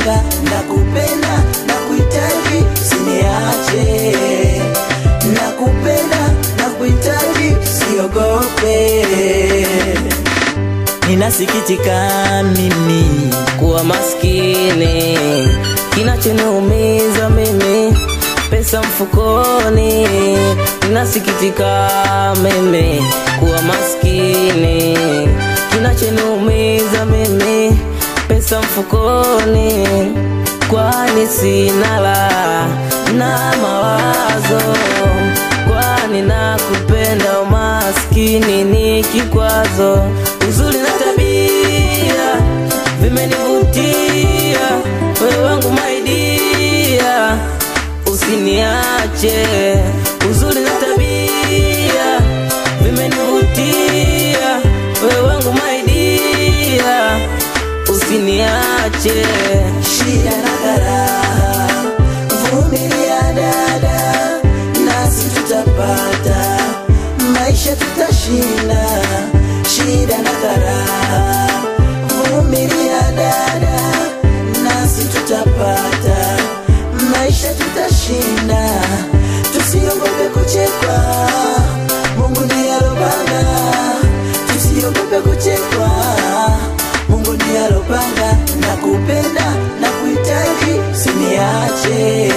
alopanga. Nakupenda, nakuhitaji, usiniache. Nakupenda, nakuhitaji, usiogope. Ninasikitika mimi kuwa maskini, kinachoniumiza mimi pesa mfukoni. Ninasikitika mimi kuwa maskini, kinachoniumiza mimi pesa mfukoni. Kwani sina la na mawazo, kwani nakupenda, umaskini ni kikwazo. Uzuri na tabia vimenivutia, wewe wangu my dear, usiniache. Uzuri na tabia vimenivutia, wewe wangu my dear, usiniache. Shida na karaha, vumilia dada, nasi tutapata, maisha tutashinda. Shida na karaha, vumilia dada, nasi tutapata, maisha tutashinda. Tusiogope kuchekwa, Mungu ndiye alopanga. Tusiogope kuchekwa, Mungu ndiye alopanga. Nakupenda, nakuhitaji, usiniache.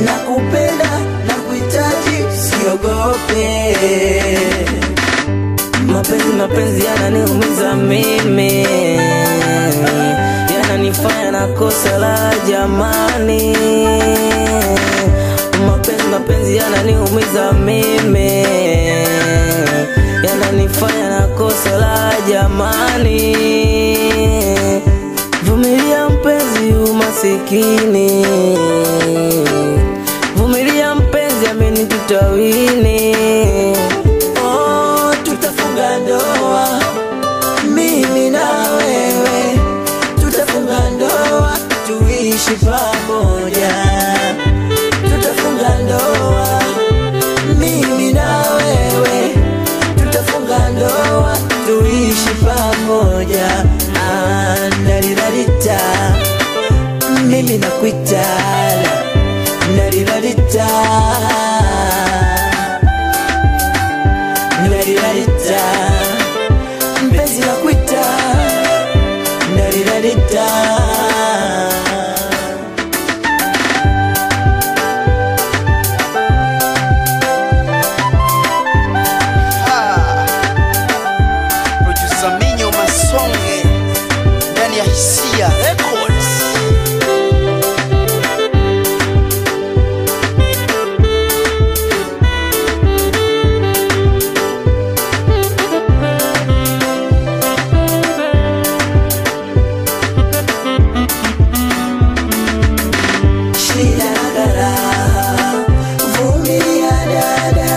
Nakupenda, nakuhitaji, usiogope. Mapenzi yananiumiza mimi, yananifanya na kosa la jamani. Mapenzi yananiumiza mimi, yananifanya na kosa la jamani. Vumilia mpenzi umasikini, vumilia mpenzi ameni tutawini. Tutafunga ndoa, mimi na wewe, tutafunga ndoa, tuishi pamoja. Tutafunga ndoa, mimi na wewe, tutafunga ndoa, tuishi pamoja. Nalilalita, mimi nakuita, nalilalita, nalilalita, mpenzi nakuita, nalilalita. Producer Minyo Masonge ndani ya Hisia Records. Shida na karaha, vumilia dada,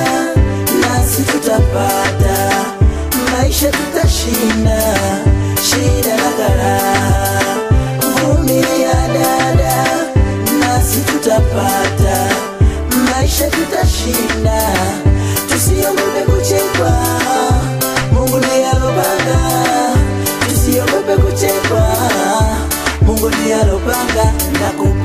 nasi tutapata, maisha tutashinda. Shida na karaha, vumilia dada, nasi tutapata, maisha tutashinda. Tusiogope kuchekwa, Mungu ndiye alopanga. Tusiogope kuchekwa, Mungu ndiye alopanga. Nakupenda.